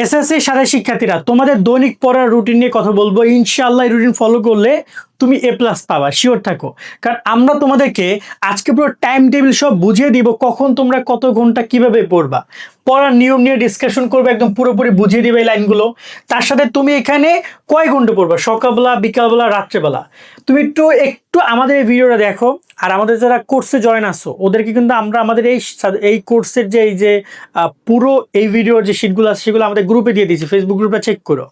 SSC সাথে শিক্ষার্থীরা তোমাদের দৈনিক পড়ার রুটিন নিয়ে কথা বলবো। ইনশাআল্লাহ এই রুটিন ফলো করলে তুমি এ প্লাস পাবা, শিওর থাকো। কারণ আমরা তোমাদেরকে আজকে পুরো টাইম টেবিল সব বুঝিয়ে দিব, কখন তোমরা কত ঘন্টা কিভাবে পড়বা, পড়ার নিয়ম নিয়ে ডিসকাশন করবে, একদম পুরোপুরি বুঝিয়ে দিবে এই লাইনগুলো। তার সাথে তুমি এখানে কয় ঘন্টা পড়বা, সকালবেলা, বিকালবেলা, রাত্রেবেলা। তুমি একটু আমাদের এই ভিডিওটা দেখো। আর আমাদের যারা কোর্সে জয়েন আসো ওদেরকে কিন্তু আমরা আমাদের এই কোর্সের যে পুরো এই ভিডিওর যে শিটগুলো আছে সেগুলো আমাদের গ্রুপে দিয়ে দিয়েছি, ফেসবুক গ্রুপে চেক করো।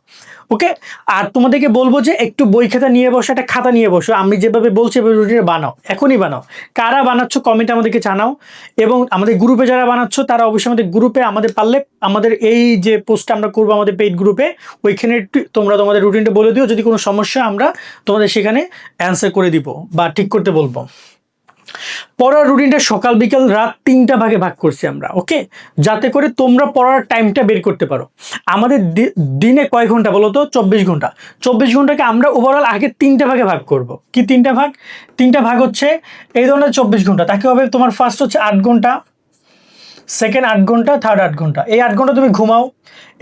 ওকে। আর তোমাদেরকে বলবো যে একটু বই খাতা নিয়ে বসো, একটা খাতা নিয়ে বসো, আমি যেভাবে বলছি রুটিনে বানাও, এখনই বানাও। কারা বানাচ্ছ কমেন্ট আমাদেরকে জানাও। এবং আমাদের গ্রুপে যারা বানাচ্ছ তারা অবশ্যই আমাদের গ্রুপে, আমাদের পারলে আমাদের এই যে পোস্টটা আমরা করবো আমাদের পেইড গ্রুপে, ওইখানে তোমরা তোমাদের রুটিনটা বলে দিও। যদি কোনো সমস্যা আমরা তোমাদের সেখানে অ্যান্সার করে দিব বা ঠিক করতে বলবো। পড়ার রুটিনটা সকাল বিকাল রাত 3টা ভাগে ভাগ করছি আমরা, ওকে, যাতে করে তোমরা পড়ার টাইমটা বের করতে পারো। আমাদের দিনে কয় ঘন্টা বলো তো? 24 ঘন্টা। 24 ঘন্টাকে আমরা ওভারঅল আগে 3টা ভাগে ভাগ করব। কি 3টা ভাগ? 3টা ভাগ হচ্ছে এই ধরনের 24 ঘন্টা। তাকে হবে তোমার ফার্স্ট হচ্ছে 8 ঘন্টা, সেকেন্ড 8 ঘন্টা, থার্ড 8 ঘন্টা। এই 8 ঘন্টা তুমি ঘুমাও,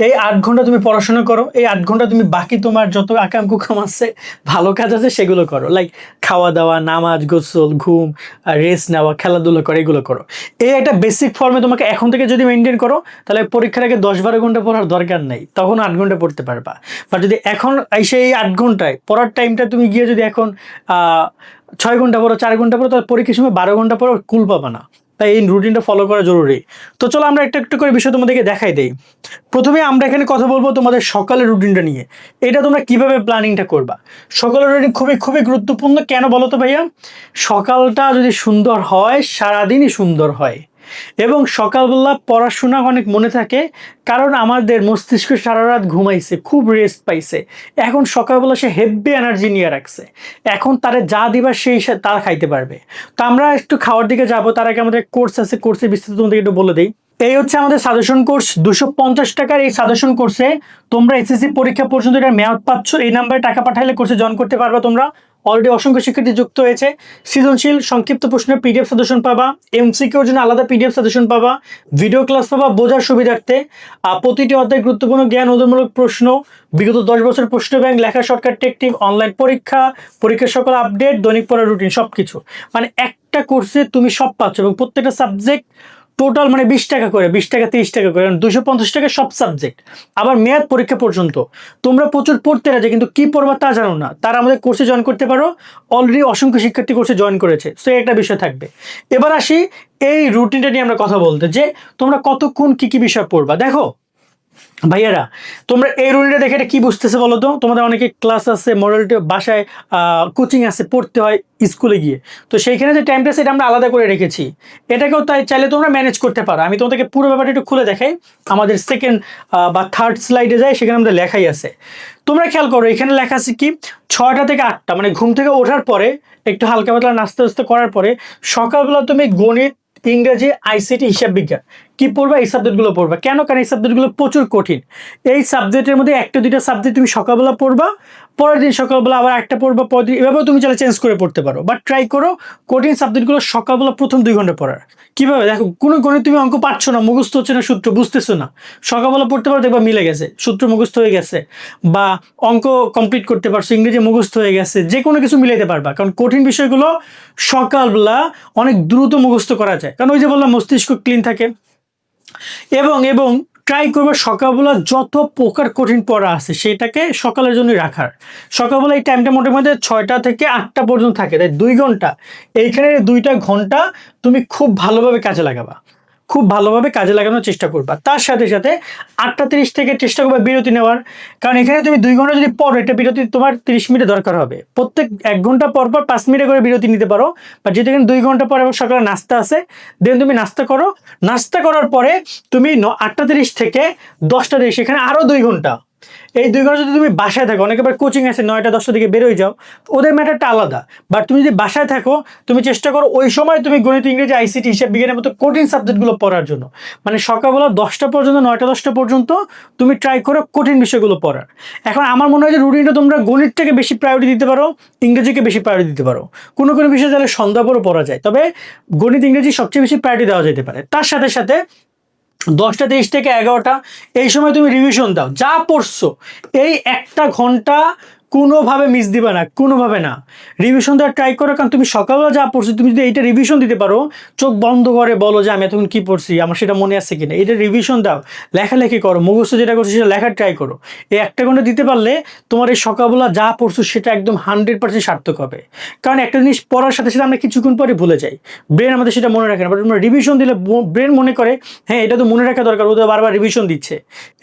এই 8 ঘন্টা তুমি পড়াশোনা করো, এই 8 ঘন্টা তুমি বাকি তোমার যত আকাম কুকাম আছে, ভালো কাজ আছে সেগুলো করো, লাইক খাওয়া দাওয়া, নামাজ, গোসল, ঘুম, রেস্ট নেওয়া, খেলাধুলা করো, এগুলো করো। এই একটা বেসিক ফর্মে তোমাকে এখন থেকে যদি মেনটেন করো, তাহলে পরীক্ষার আগে 10-12 ঘন্টা পড়ার দরকার নেই, তখন 8 ঘন্টা পড়তে পারবা। বা যদি এখন সেই 8 ঘন্টায় পড়ার টাইমটা তুমি গিয়ে যদি এখন 6 ঘন্টা পড়ো, 4 ঘন্টা পড়ো, তাহলে পরীক্ষার সময় 12 ঘন্টা পড়ো, কুল পাবা না। তাই এই রুটিনটা ফলো করা জরুরি। তো চলো আমরা একটু একটু করে বিষয় তোমাদেরকে দেখাই দেই। প্রথমে আমরা এখানে কথা বলবো তোমাদের সকালের রুটিনটা নিয়ে। এটা তোমরা কিভাবে প্ল্যানিংটা করবা। সকালের রুটিন খুবই খুবই গুরুত্বপূর্ণ। কেন বলো তো ভাইয়া? সকালটা যদি সুন্দর হয়, সারাদিনই সুন্দর হয়। এবং সকালবেলা পড়াশোনা অনেক মনে থাকে, কারণ আমাদের মস্তিষ্ক সারা রাত ঘুমাইছে, খুব রেস্ট পাইছে। এখন সকালবেলা সে হেভি এনার্জি নিয়ে রাখছে, এখন তারা যা দিবা সেই তারা খাইতে পারবে। তো আমরা একটু খাওয়ার দিকে যাবো, তার আগে আমাদের কোর্স আছে, কোর্সের বিস্তারিত তোমাদেরকে একটু বলে দিই। এই হচ্ছে আমাদের সাজেশন কোর্স, 250 টাকার এই সাজেশন কোর্সে তোমরা এসএসসি পরীক্ষা পর্যন্ত এটা মেয়াদ পাচ্ছ। এই নাম্বারে টাকা পাঠাইলে কোর্সে জয়েন করতে পারবা তোমরা। অলরেডি অসংখ্য শিক্ষার্থী যুক্ত হয়েছে। সৃজনশীল সংক্ষিপ্ত প্রশ্নের পিডিএফ সাজেশন পাবা, এমসিকিউর জন্য আলাদা পিডিএফ সাজেশন পাবা, ভিডিও ক্লাস পাবা বোঝার সুবিধার্থে। প্রতিটি অধ্যায় গুরুত্বপূর্ণ জ্ঞান উদ্ধারমূলক প্রশ্ন, বিগত 10 বছর প্রশ্ন ব্যাংক, লেখা শর্টকাট টেকটিক, অনলাইন পরীক্ষার সকল আপডেট, দৈনিক পড়ার রুটিন, সবকিছু। মানে একটা কোর্সে তুমি সব পাচ্ছ। এবং প্রত্যেকটা সাবজেক্ট টোটাল মানে 20 টাকা করে, 20 টাকা 30 টাকা করে, 250 টাকা সব সাবজেক্ট। আবার মেয়াদ পরীক্ষা পর্যন্ত। তোমরা প্রচুর পড়তে রাজে কিন্তু কি পড়বা তা জানো না, তারা আমাদের কোর্সে জয়েন করতে পারো। অলরেডি অসংখ্য শিক্ষার্থী কোর্সে জয়েন করেছে, সো একটা বিষয় থাকবে। এবার আসি এই রুটিনটা নিয়ে আমরা কথা বলতে, যে তোমরা কতক্ষণ কি কি বিষয় পড়বা। দেখো ভাইয়ারা, তোমরা এই রুটিনটা দেখে এটা কি বুঝতেছে বলো তো? তোমাদের অনেকে ক্লাস আছে, মডেল বাসায় কোচিং আছে, পড়তে হয় স্কুলে গিয়ে। তো সেইখানে যে টাইমটা সেটা আমরা আলাদা করে রেখেছি। এটাকেও তাই চাইলে তোমরা ম্যানেজ করতে পারো। আমি তোমাদেরকে পুরো ব্যাপারটা একটু খুলে দেখাই। আমাদের সেকেন্ড বা থার্ড স্লাইডে যাই, সেখানে আমাদের লেখাই আছে। তোমরা খেয়াল করো, এখানে লেখা আছে কি 6টা থেকে 8টা, মানে ঘুম থেকে ওঠার পরে একটু হালকা পাতলা নাস্তা টাস্তা করার পরে সকালবেলা তুমি গণিত, ইংরেজি, আইসিটি, হিসাব বিজ্ঞান কি পড়বা, এই সাবজেক্টগুলো পড়বা। কেন? কারণ এই সাবজেক্টগুলো প্রচুর কঠিন। এই সাবজেক্টের মধ্যে একটা দুইটা সাবজেক্ট তুমি সকালবেলা পড়বা, পরের দিন সকালবেলা আবার একটা পড়বা, পরের দিন এভাবেও তুমি চাইলে চেঞ্জ করে পড়তে পারো। বাট ট্রাই করো কঠিন সাবজেক্টগুলো সকালবেলা প্রথম 2 ঘন্টা পড়ার। কীভাবে? দেখো, কোনো গণিত তুমি অঙ্ক পাচ্ছ না, মুখস্থ হচ্ছে না, সূত্র বুঝতেছো না, সকালবেলা পড়তে পারো, দেখবা মিলে গেছে, সূত্র মুখস্থ হয়ে গেছে, বা অঙ্ক কমপ্লিট করতে পারছো, ইংরেজি মুখস্থ হয়ে গেছে, যে কোনো কিছু মিলাইতে পারবা। কারণ কঠিন বিষয়গুলো সকালবেলা অনেক দ্রুত মুখস্থ করা যায়, কারণ ওই যে বললাম মস্তিষ্ক ক্লিন থাকে। এবং ট্রাই করবে সকালবেলা যত প্রকার কঠিন পড়া আছে সেটাকে সকালের জন্য রাখার। সকালবেলা এই টাইমটা মোটামুটি 6টা থেকে 8টা পর্যন্ত থাকে, তাই 2 ঘন্টা। এইখানে 2টা ঘন্টা তুমি খুব ভালোভাবে কাজে লাগাবা, খুব ভালোভাবে কাজে লাগানোর চেষ্টা করবা। তার সাথে সাথে 8টা 30 থেকে চেষ্টা করবা বিরতি নেওয়ার। কারণ এখানে তুমি 2 ঘন্টা যদি পড়ো, এটা বিরতি তোমার 30 মিনিট দরকার হবে। প্রত্যেক 1 ঘন্টা পর পর 5 মিনিট করে বিরতি নিতে পারো। বা যেহেতু এখানে 2 ঘন্টা পর এবং সকালে নাস্তা আছে, দেন তুমি নাস্তা করো। নাস্তা করার পরে তুমি 8টা 30 থেকে 10টা 30, এখানে আরও 2 ঘন্টা। এই 2 ঘন্টা যদি তুমি বাসায় থাকো, অনেকে আবার কোচিং আছে 9টা 10টা দিকে বেরোয় যাও, ওদের ম্যাটারটা আলাদা। বাট তুমি যদি বাসায় থাকো, তুমি চেষ্টা করো ওই সময় তুমি গণিত, ইংরেজি, আইসিটি, হিসাব বিজ্ঞানের মতো কঠিন সাবজেক্টগুলো পড়ার জন্য। মানে সকালবেলা 10টা পর্যন্ত, 9টা 10টা পর্যন্ত তুমি ট্রাই করো কঠিন বিষয়গুলো পড়ার। এখন আমার মনে হয় যে রুটিনটা তোমরা গণিতটাকে বেশি প্রায়োরিটি দিতে পারো, ইংরেজিকে বেশি প্রায়োরিটি দিতে পারো। কোনো কোনো বিষয় তাহলে সন্ধ্যা পরও পড়া যায়, তবে গণিত, ইংরেজি সবচেয়ে বেশি প্রায়োরিটি দেওয়া যেতে পারে। তার সাথে সাথে 10টা 30 থেকে 11টা, এই সময় তুমি রিভিশন দাও, যা পড়ছো এই 1 ঘন্টা কোনোভাবে মিস দিবা না, কোনোভাবে না। রিভিশন দেওয়ার ট্রাই করো, কারণ তুমি সকালবেলা যা পড়ছো তুমি যদি এইটা রিভিশন দিতে পারো, চোখ বন্ধ করে বলো যে আমি এতক্ষণ কি পড়ছি, আমার সেটা মনে আছে কিনা, এটা রিভিশন দাও, লেখালেখি করো, মুখস্থ যেটা করছো সেটা লেখার ট্রাই করো। এই 1 ঘন্টা দিতে পারলে তোমার এই সকালবেলা যা পড়ছো সেটা একদম 100% সার্থক হবে। কারণ একটা জিনিস পড়ার সাথে সাথে আমরা কিছুক্ষণ পরে ভুলে যাই, ব্রেন আমাদের সেটা মনে রাখে না, বাট তোমরা রিভিশন দিলে ব্রেন মনে করে হ্যাঁ এটা তো মনে রাখা দরকার, ও তো বারবার রিভিশন দিচ্ছে।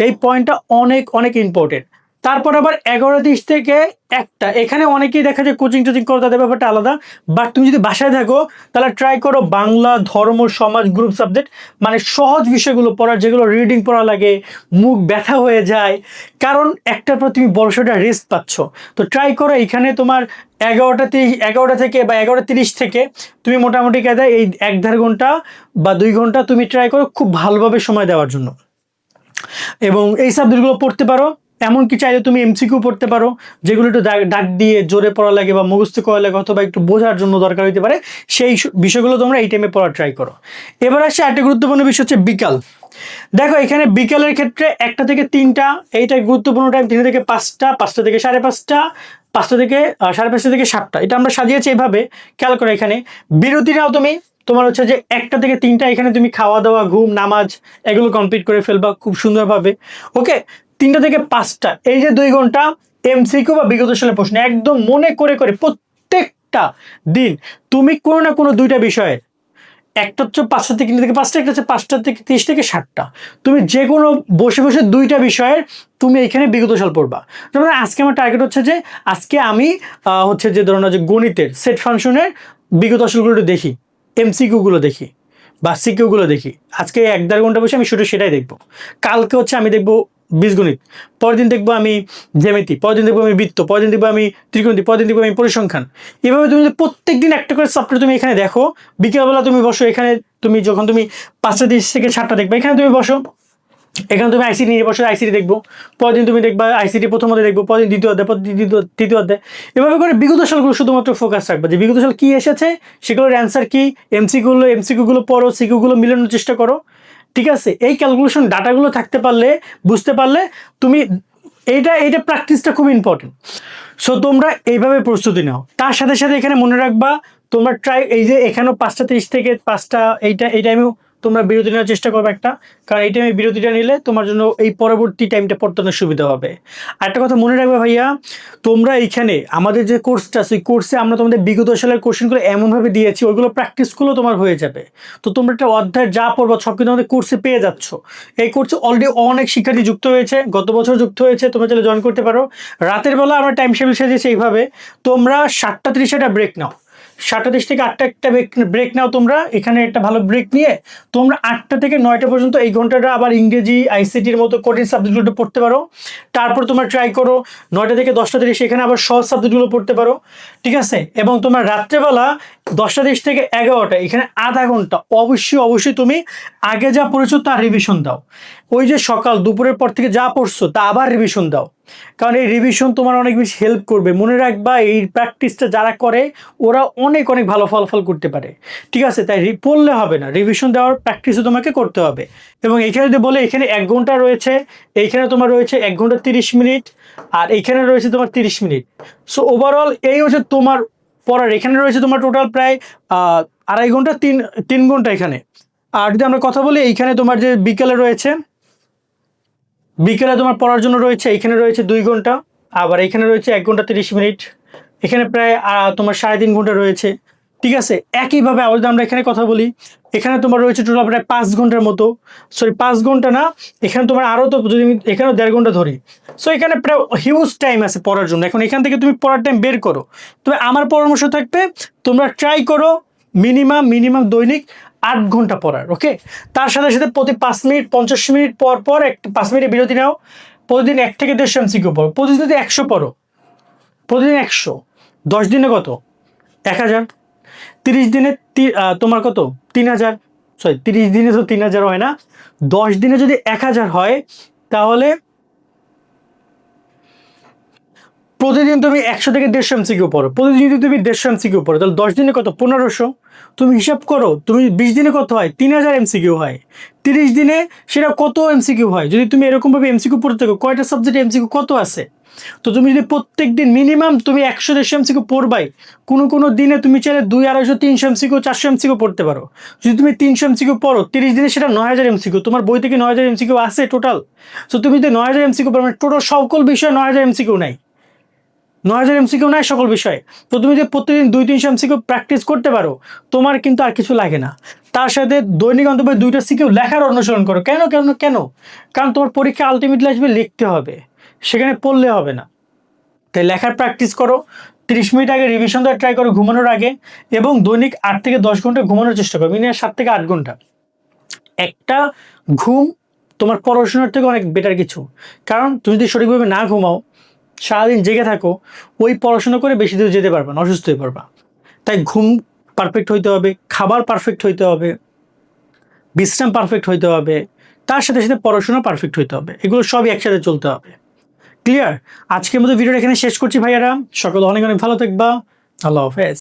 এই পয়েন্টটা অনেক অনেক ইম্পর্টেন্ট। তারপর আবার 11:30 থেকে 1টা, এখানে অনেকেই দেখা যায় কোচিং টোচিং করো, তাদের ব্যাপারটা আলাদা। বাট তুমি যদি বাসায় থাকো তাহলে ট্রাই করো বাংলা, ধর্ম, সমাজ, গ্রুপ সাবজেক্ট, মানে সহজ বিষয়গুলো পড়ার, যেগুলো রিডিং পড়া লাগে, মুখ ব্যথা হয়ে যায়, কারণ একটার পর তুমি বড়সড় রেস্ট পাচ্ছ। তো ট্রাই করো এখানে তোমার 11টা থেকে বা 11:30 থেকে তুমি মোটামুটি কায়দা এই 1-1.5 ঘন্টা বা 2 ঘন্টা তুমি ট্রাই করো খুব ভালোভাবে সময় দেওয়ার জন্য, এবং এই সাবজেক্টগুলো পড়তে পারো। এমনকি চাইলে তুমি এমসিকিউ পড়তে পারো, যেগুলো একটু ডাক দিয়ে জোরে পড়া লাগে বা মুখস্থ করা লাগে অথবা একটু বোঝার জন্য দরকার হতে পারে, সেই বিষয়গুলো তোমরা এই টাইমে পড়ার ট্রাই করো। এবার আসছে একটা গুরুত্বপূর্ণ বিষয় হচ্ছে বিকাল। দেখো এখানে বিকালের ক্ষেত্রে 1টা থেকে 3টা এইটা গুরুত্বপূর্ণ টাইম, 3টা থেকে 5টা, 5টা থেকে 5:30, 5টা থেকে 5:30 থেকে 7টা, এটা আমরা সাজিয়েছি এইভাবে, খেয়াল করো। এখানে বিরতি নাও তুমি, তোমার হচ্ছে যে 1টা থেকে 3টা এখানে তুমি খাওয়া দাওয়া, ঘুম, নামাজ এগুলো কমপ্লিট করে ফেলবা খুব সুন্দরভাবে। ওকে, 3টা থেকে 5টা এই যে 2 ঘন্টা এমসিকিউ বা বিগত সালের প্রশ্ন একদম মনে করে করে প্রত্যেকটা দিন তুমি কোনো না কোনো 2টা বিষয়ের, একটা হচ্ছে 5টা থেকে 3 থেকে 5টা, একটা হচ্ছে 5টা থেকে 30 থেকে 7টা, তুমি যে কোনো বসে বসে 2টা বিষয়ের তুমি এখানে বিগত সাল পড়বা। যেমন আজকে আমার টার্গেট হচ্ছে যে আজকে আমি হচ্ছে যে ধরুন যে গণিতের সেট ফাংশনের বিগত সালগুলো একটু দেখি, এমসিকিউ গুলো দেখি বা সিকিউ গুলো দেখি। আজকে 1-1.5 ঘন্টা বসে আমি শুধু সেটাই দেখবো। কালকে হচ্ছে আমি দেখবো বীজগণিত, পরের দিন দেখবো আমি জ্যামিতি, পরের দিন দেখবো আমি বৃত্ত, পরের দিন দেখবো আমি ত্রিকোণমিতি, পরের দিন দেখবো আমি পরিসংখ্যান। এভাবে তুমি যদি প্রত্যেকদিন একটা করে চ্যাপ্টার তুমি এখানে দেখো, বিকেলবেলা তুমি বসো এখানে, তুমি যখন তুমি 5:30 থেকে 7টা দেখবে এখানে তুমি বসো, এখানে তুমি আইসিটি নিয়ে বসে আইসিটি দেখবো, পরের দিন তুমি দেখবা আইসিটি প্রথম অধ্যায় দেখবো, পরের দিন দ্বিতীয় অধ্যায়, পরের দিন তৃতীয় অধ্যায়। এভাবে করে বিগত সালগুলো শুধুমাত্র ফোকাস রাখবা যে বিগত সাল কি এসেছে, সেগুলোর অ্যান্সার কি, এমসিকিউগুলো পড়ো, সিকিউগুলো মিলানোর চেষ্টা করো। ঠিক আছে, এই ক্যালকুলেশন ডাটাগুলো থাকতে পারলে, বুঝতে পারলে তুমি এইটা প্র্যাকটিসটা খুব ইম্পর্টেন্ট। সো তোমরা এইভাবে প্রস্তুতি নাও। তার সাথে সাথে এখানে মনে রাখবা তোমরা ট্রাই, এই যে এখানেও 5:30 থেকে 5টা এই টাইমেও তোমরা বিরতি নেওয়ার চেষ্টা করবে একটা, কারণ এই টাইমে বিরতিটা নিলে তোমার জন্য এই পরবর্তী টাইমটা পড়তে অনেক সুবিধা হবে। আর একটা কথা মনে রাখবে ভাইয়া, তোমরা এইখানে আমাদের যে কোর্সটা, সেই কোর্সে আমরা তোমাদের বিগত সালের কোশ্চেনগুলো এমনভাবে দিয়েছি ওইগুলো প্র্যাকটিসগুলো তোমার হয়ে যাবে। তো তোমরা একটা অধ্যায় যা পড়বা সব কিন্তু আমাদের কোর্সে পেয়ে যাচ্ছ। এই কোর্সে অলরেডি অনেক শিক্ষার্থী যুক্ত হয়েছে, গত বছর যুক্ত হয়েছে, তোমরা চাইলে জয়েন করতে পারো। রাতের বেলা আমরা টাইম শেডিউল সাজিয়েছি এইভাবে, তোমরা 7:30 একটা ব্রেক নাও, 7:30 থেকে 8টা একটা ব্রেক নাও তোমরা, এখানে একটা ভালো ব্রেক নিয়ে তোমরা 8টা থেকে 9টা পর্যন্ত এই ঘন্টাটা আবার ইংরেজি, আইসিটির মতো কঠিন সাবজেক্টগুলো পড়তে পারো। তারপর তোমরা ট্রাই করো 9টা থেকে 10টা সেখানে আবার সহজ সাবজেক্টগুলো পড়তে পারো। ঠিক আছে, এবং তোমার রাত্রেবেলা 10:30 থেকে 11টা এখানে আধা ঘন্টা অবশ্যই তুমি আগে যা পড়েছো তার রিভিশন দাও। ওই যে সকাল দুপুরের পর থেকে যা পড়ছো তা আবার রিভিশন দাও, কারণ এই রিভিশন তোমার অনেক বেশি হেল্প করবে। মনে রাখবা এই প্র্যাকটিসটা যারা করে ওরা অনেক অনেক ভালো ফলাফল করতে পারে। ঠিক আছে, তাই পড়লে হবে না, রিভিশন দেওয়ার প্র্যাকটিসও তোমাকে করতে হবে। এবং এখানে যদি বলে এখানে 1 ঘন্টা রয়েছে, এইখানে তোমার রয়েছে 1 ঘন্টা 30 মিনিট, আর এইখানে রয়েছে তোমার 30 মিনিট। সো ওভারঅল এই হচ্ছে তোমার পড়ার, এখানে রয়েছে তোমার টোটাল প্রায় 2.5 ঘন্টা, 3 ঘন্টা এখানে। আর যদি আমরা কথা বলি এইখানে তোমার যে বিকেলে রয়েছে, বিকেলে তোমার পড়ার জন্য রয়েছে, এখানে রয়েছে 2 ঘন্টা, আবার এখানে রয়েছে 1 ঘন্টা 30 মিনিট, এখানে প্রায় তোমার 3.5 ঘন্টা রয়েছে। ঠিক আছে, একইভাবে আবার আমরা এখানে কথা বলি, এখানে তোমার রয়েছে টোটাল প্রায় 5 ঘন্টার মতো, সরি 5 ঘন্টা না, এখানে তোমার আরও তো যদি এখানেও 1.5 ঘন্টা ধরি, সো এখানে প্রায় হিউজ টাইম আছে পড়ার জন্য। এখন এখান থেকে তুমি পড়ার টাইম বের করো। তবে আমার পরামর্শ থাকবে তোমরা ট্রাই করো মিনিমাম দৈনিক 8 ঘন্টা পড়ার। ওকে, তার সাথে সাথে প্রতি 5 মিনিট 50 মিনিট পর পর 5 মিনিটের বিরতি নাও। প্রতিদিন 1 থেকে 1.5 এমসিকিউ পড়ো, প্রতিদিন যদি 100 পড়ো, প্রতিদিন 100, 10 দিনে কত, 1000, 30 দিনে তোমার কত, 3000, সরি 30 দিনে তো 3000 হয় না, 10 দিনে যদি 1000 হয় তাহলে প্রতিদিন তুমি 100 থেকে 150 এমসিকিউ পড়ো, প্রতিদিন যদি তুমি 150 এমসিকিউ পড়ো তাহলে 10 দিনে কত? 1500। তুমি হিসাব করো, তুমি 20 দিনে কত হয়? 3000 এমসিকিউ হয়। 30 দিনে সেটা কত এমসিকিউ হয়? যদি তুমি এরকমভাবে এমসিকিউ পড়তে থাকো, কয়টা সাবজেক্টে এমসিকিউ কত আছে? তো তুমি যদি প্রত্যেক দিন মিনিমাম তুমি 100-150 এমসিকিউ পড়বাই, কোনো দিনে তুমি চাইলে 200-250-300 এমসিকিউ 400 এমসিকিউ পড়তে পারো। যদি তুমি 300 এমসিকিউ পড়ো 30 দিনে সেটা 9000 এমসিকিউ। তোমার বই থেকে 9000 এমসিকিউ আছে টোটাল। সো তুমি যদি 9000 এমসিকিউ পড়ো, মানে টোটাল সকল বিষয়ে 9000 এমসিকিউ নাই, 9000 এমসিকিউ নাই সকল বিষয়ে। তো তুমি যে প্রতিদিন 200-300 এমসিকিউ প্র্যাকটিস করতে পারো, তোমার কিন্তু আর কিছু লাগে না। তার সাথে দৈনিক অন্তত 2টা সিকিউ লেখার অনুসরণ করো। কেন? কারণ তোমার পরীক্ষা আলটিমেটলি আসবে লিখতে হবে, সেখানে পড়লে হবে না। তাই লেখার প্র্যাকটিস করো, 30 মিনিট আগে রিভিশন দেওয়ার ট্রাই করো ঘুমানোর আগে, এবং দৈনিক 8 থেকে 10 ঘন্টা ঘুমানোর চেষ্টা করো, মিনিমাম 7 থেকে 8 ঘন্টা। একটা ঘুম তোমার পড়াশোনার থেকে অনেক বেটার কিছু। কারণ তুমি যদি সঠিকভাবে না ঘুমাও, সারাদিন জেগে থাকো, ওই পড়াশোনা করে বেশি দূর যেতে পারবা না, অসুস্থ হয়ে পড়বা। তাই ঘুম পারফেক্ট হইতে হবে, খাবার পারফেক্ট হইতে হবে, বিশ্রাম পারফেক্ট হইতে হবে, তার সাথে সাথে পড়াশোনা পারফেক্ট হইতে হবে। এগুলো সবই একসাথে চলতে হবে। ক্লিয়ার? আজকের মতো ভিডিওটা এখানে শেষ করছি ভাইয়ারা। সকলে অনেক অনেক ভালো থাকবা। আল্লাহ হাফেজ।